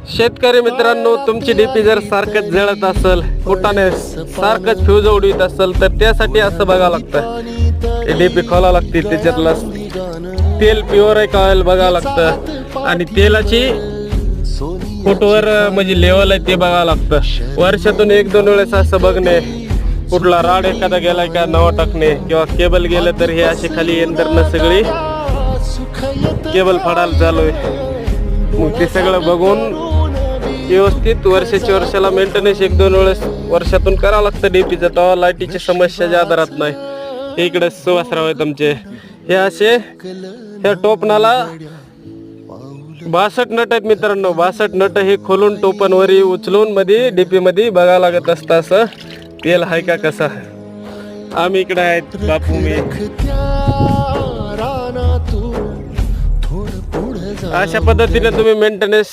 शेतकरी मित्रांनो, तुमची डीपी जर सारखंच जळत असेल, कुटाने सारखंच फ्यूज उडवीत असेल, तर त्यासाठी असं बघावं लागतं. डीपी खोलावं लागते, त्याच्यातलं तेल प्युअर आहे का ऑइल बघावं लागतं, आणि तेलाची फुटवर म्हणजे लेवल आहे ते बघावं लागतं. वर्षातून 1-2 वेळेस असं बघणे, कुठला राड एखादा गेलाय का नवा टाकणे, किंवा केबल गेलं तर हे अशी खाली यंत्रणा सगळी केबल फाडायला चालू आहे. मग ते सगळं बघून व्यवस्थित वर्षाला मेंटेनन्स 1-2 वेळेस वर्षातून करावं लागतं डीपीचं. तेव्हा लाईटीची समस्या ज्यादा राहत नाही. इकडे सुवासराव आहेत आमचे, हे असे ह्या टोपणाला 62 नट आहेत मित्रांनो. 62 नट हे खोलून टोपणवरी उचलून मध्ये डीपी मध्ये बघावं लागत असतं असं तेल आहे का कसा. आम्ही इकडे आहेत, बापू मी. अशा पद्धतीने तुम्ही मेंटेनन्स